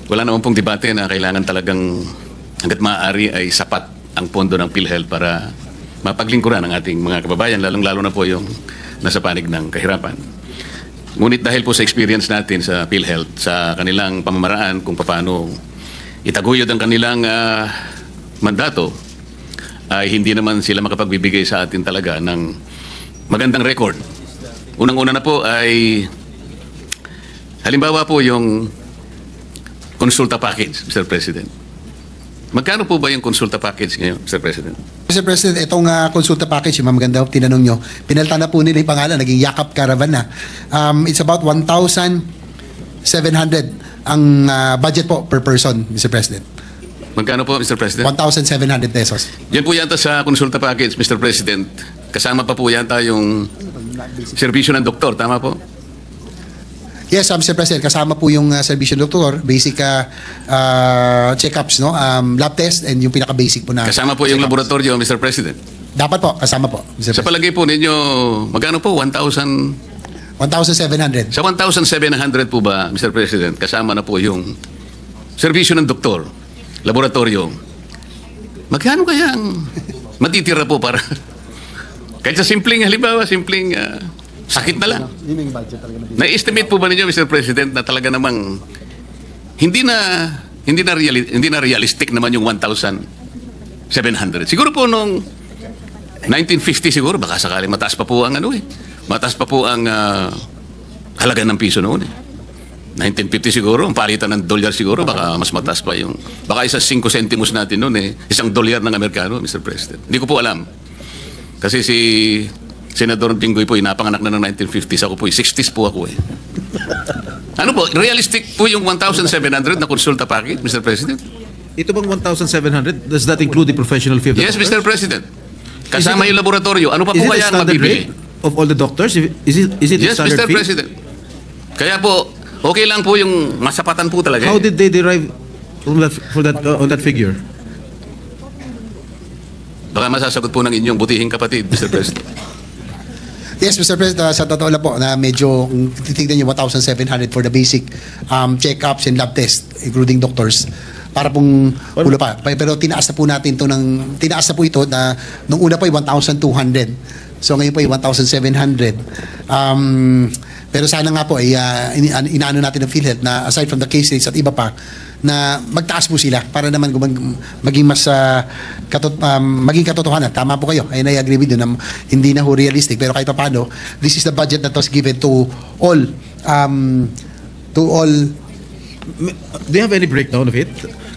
wala naman pong debate na kailangan talagang hanggat maaari ay sapat ang pondo ng PhilHealth para mapaglingkuran ang ating mga kababayan, lalong-lalo na po yung nasa panig ng kahirapan. Ngunit dahil po sa experience natin sa PhilHealth, sa kanilang pamamaraan kung paano itaguyod ang kanilang mandato, ay hindi naman sila makapagbibigay sa atin talaga ng magandang record. Unang-una na po ay halimbawa po yung konsulta package, Mr. President. Magkano po ba yung konsulta package ngayon, Mr. President? Mr. President, itong konsulta package, yung maganda tinanong nyo, pinalta na po nila yung pangalan, naging Yakap Caravan na. It's about 1,700 ang budget po per person, Mr. President. Magkano po, Mr. President? 1,700 pesos. Yan po yata sa konsulta package, Mr. President. Kasama pa po yata yung serbisyo ng doktor, tama po? Yes, Mr. President, kasama po yung serbisyo ng doktor, basic check-ups, no? Lab test, and yung pinaka-basic po na. Kasama po yung laboratorio, Mr. President. Dapat po, kasama po, Mr. Sa President. palagay po ninyo, magkano po? 1,700? 1,700. Sa 1,700 po ba, Mr. President, kasama na po yung serbisyo ng doktor, laboratorio. Magkano kaya ang matitira po para kahit sa simpleng, halimbawa, simpleng sakit na lang. Na-estimate po ba ninyo, Mr. President, na talaga namang hindi na realistic naman yung 1,700. Siguro po nung 1950 siguro, baka sakaling mataas pa po ang mataas pa po ang halaga ng piso noon. 1950 siguro, ang palitan ng dolyar siguro, baka mas mataas pa yung, baka isa 5 centimos natin noon isang dolyar ng Amerikano, Mr. President. Hindi ko po alam. Kasi si Senador Jinggoy po, napanganak na ng 1950s, ako po, 60s po ako Ano po, realistic po yung 1,700 na konsulta package, Mr. President? Ito bang 1,700? Does that include the professional fee of the Yes, doctors? Mr. President. Kasama yung laboratorio. Ano pa po kaya ang mabibili? Of all the doctors? Is it Yes, standard Mr. fee? President. Kaya po, okay lang po yung masapatan po talaga. How did they derive on that figure? Baka masasagot po ng inyong butihing kapatid, Mr. President. Yes, Mr. President, sa totoo lang po na medyo titignan nyo 1,700 for the basic check-ups and lab test, including doctors, para pong ulo pa. Pero tinaas na po natin to tinaas na po ito na nung una po ay 1,200. So ngayon po ay 1,700. Pero sana nga po ay inaano natin ng PhilHealth na aside from the case rates at iba pa, na magtaas po sila para naman maging mas maging katotohanan. Tama po kayo. I agree with you na hindi na ho realistic. Pero kahit pa paano, this is the budget that was given to all Do you have any breakdown of it?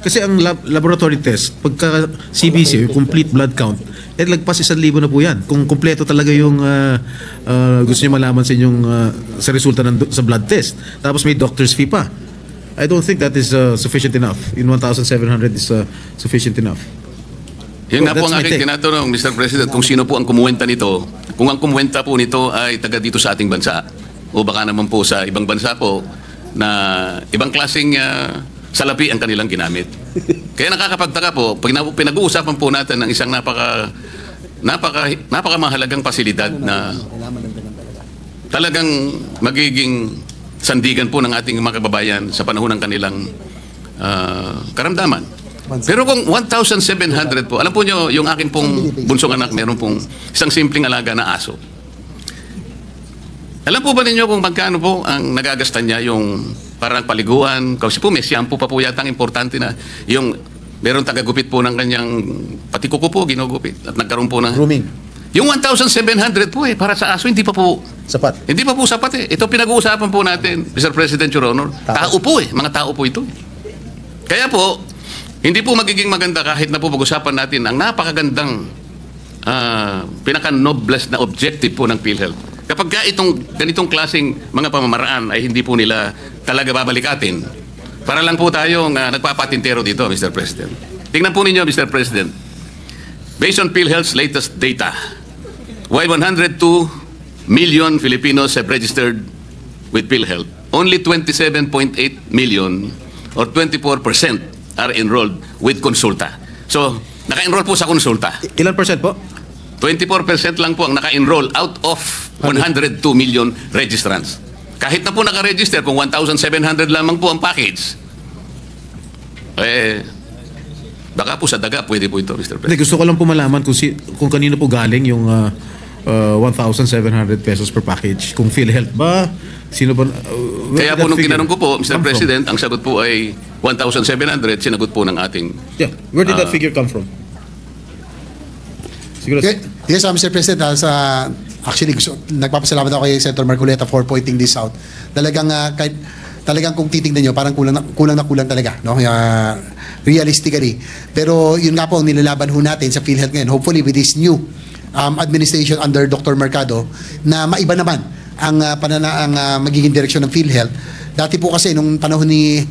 Kasi ang laboratory test, pagka CBC, complete blood count, lagpas 1,000 na po yan. Kung kompleto talaga yung gusto niyo malaman sa inyong sa resulta sa blood test. Tapos may doctor's fee pa. I don't think that is sufficient enough. In 1,700 is sufficient enough. Yan na po That's ang my aking take. tinatanong, Mr. President, kung sino po ang kumuwenta nito. Kung ang kumuwenta po nito ay taga dito sa ating bansa o baka naman po sa ibang bansa po na ibang klaseng salapi ang kanilang ginamit. Kaya nakakapagtaka po, pag pinag-uusapan po natin ng isang napakamahalagang pasilidad na talagang magiging sandigan po ng ating mga kababayan sa panahon ng kanilang karamdaman. Pero kung 1,700 po, alam po nyo, yung akin pong bunsong anak, meron pong isang simpleng alaga na aso. Alam po ba ninyo kung magkano po ang nagagastan niya yung parang paliguan? Kasi po may shampoo pa po yata ang importante na yung meron tagagupit po ng kanyang pati kuko po ginugupit at nagkaroon po ng Grooming. yung 1,700 po para sa aso hindi pa po Sapat. Hindi pa po sapat Ito pinag-uusapan po natin, Mr. President, Your Honor. Tao po mga tao po ito. Kaya po, hindi po magiging maganda kahit na po pag-usapan natin ang napakagandang pinaka-noblest na objective po ng PhilHealth. Kapag ka itong ganitong klaseng mga pamamaraan ay hindi po nila talaga babalikatin, para lang po tayong nagpapatintero dito, Mr. President. Tingnan po ninyo, Mr. President. Based on PhilHealth's latest data, while 102 million Filipinos have registered with PhilHealth, only 27.8 million or 24% are enrolled with Konsulta. So, naka-enroll po sa Konsulta. Ilan percent po? 24% lang po ang naka-enroll out of 102 million registrants. Kahit na po naka-register, kung 1,700 lamang po ang package, Baka po sa daga, pwede po ito, Mr. Hindi, President. gusto ko lang po malaman kung kanino po galing yung 1,700 pesos per package. Kung PhilHealth ba? Sino ba? Kaya po nung tinanong ko po, Mr. President, ang sagot po ay 1,700, sinagot po ng ating... Yeah, where did that figure come from? Siguro, Yes, Mr. President, actually nagpapasalamat ako kay Senator Marcoleta for pointing this out. Talagang kung titingnan nyo, parang kulang na kulang talaga, no? Realistically. Pero yun nga po ang nilalaban ho natin sa PhilHealth ngayon. Hopefully with this new administration under Dr. Mercado, na maiba naman ang magiging direksyon ng PhilHealth. Dati po kasi nung panahon ni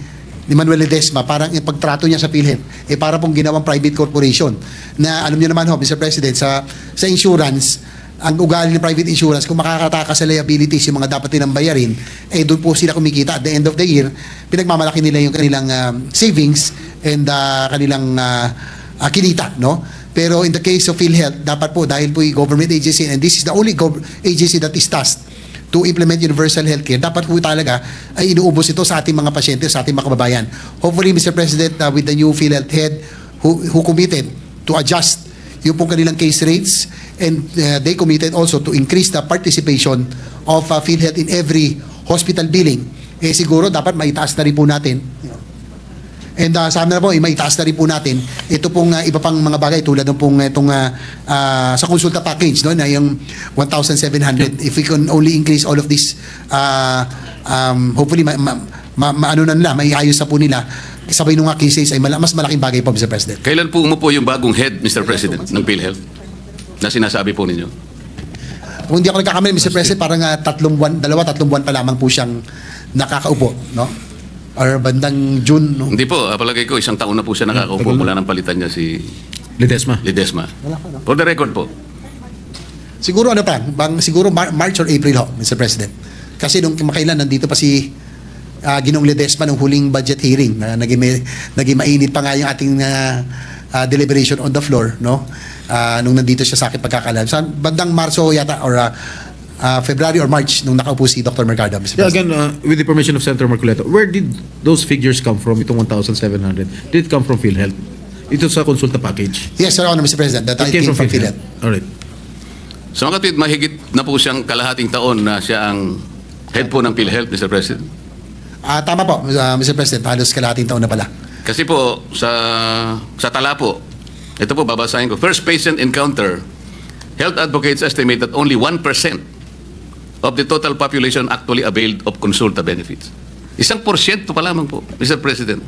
Manuel Ledesma, parang yung pagtrato niya sa PhilHealth, para pong ginawang private corporation. Na alam niyo naman ho, Mr. President, sa insurance, ang ugali ng private insurance, kung makakatakas sa liabilities yung mga dapat nilang bayarin, doon po sila kumikita. At the end of the year, pinagmamalaki nila yung kanilang savings and kanilang kinita, no? Pero in the case of PhilHealth, dapat po, dahil po yung government agency, and this is the only agency that is tasked to implement universal healthcare, dapat po talaga ay inuubos ito sa ating mga pasyente, sa ating mga kababayan. Hopefully, Mr. President, with the new PhilHealth head who committed to adjust yung pong kanilang case rates, and they committed also to increase the participation of PhilHealth in every hospital billing. Siguro dapat maitaas na rin po natin. And sa amin na po, maitaas na rin po natin ito pong iba pang mga bagay tulad ng pong itong sa konsulta package, no, na yung 1,700. If we can only increase all of this, hopefully maano na nila, maiayos na po nila. Sabay nung cases ay mas malaking bagay po, Mr. President. Kailan po umupo yung bagong head, Mr. President, ng PhilHealth na sinasabi po ninyo? Kung hindi ako nagkakamali, Mr. President, parang 3 buwan pa lamang po siyang nakakaupo, no? Or bandang June, no? Hindi po, palagay ko, 1 taon na po siya nakakaupo mula ng palitan niya si Ledesma. Wala pa, no? For the record po. Siguro siguro March or April ho, Mr. President. Kasi nung makailan nandito pa si Ginoong Ledesma nung huling budget hearing, na naging mainit pa nga yung ating deliberation on the floor, no? Nung nandito siya sa akin pagkakalam. Sa bandang Marso yata or February or March nung nakaupo si Dr. Mercado, Mr. Yeah, President. again, with the permission of Senator Marcoleta, where did those figures come from, itong 1,700? Did it come from PhilHealth? Ito sa konsulta package? Yes, Your Honor, Mr. President. That It came from PhilHealth. PhilHealth. Alright. Sa mga kapit, mahigit na po siyang kalahating taon na siya ang head po ng PhilHealth, Mr. President. Tama po, Mr. President. Halos kalahating taon na pala. Kasi po, sa tala po, ito po, babasahin ko. First patient encounter, health advocates estimate that only 1% of the total population actually availed of consulta benefits. 1% pa lamang po, Mr. President,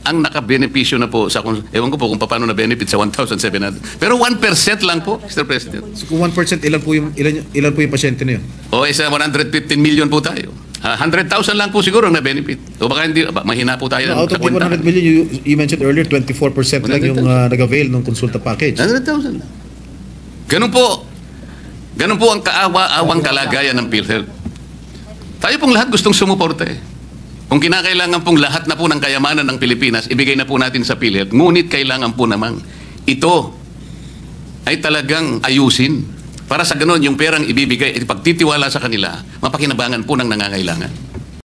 ang nakabenepisyo na po sa, ewan ko po kung paano na benefit sa 1,700. Pero 1% lang po, Mr. President. So kung 1%, ilan po yung pasyente na yun? O isa 115 million po tayo. 100,000 lang po siguro ang na-benefit. O baka hindi, mahina po tayo. Out of the 100 million, you mentioned earlier, 24% lang yung nag-avail ng konsulta package. 100,000. Ganun po ang kaawa-awang kalagayan ng PhilHealth. Tayo pong lahat gustong sumuporta eh. Kung kinakailangan pong lahat na po ng kayamanan ng Pilipinas, ibigay na po natin sa PhilHealth. Ngunit kailangan po namang ito ay talagang ayusin. Para sa ganon, yung perang ibibigay, pagtitiwala sa kanila, mapakinabangan po ng nangangailangan.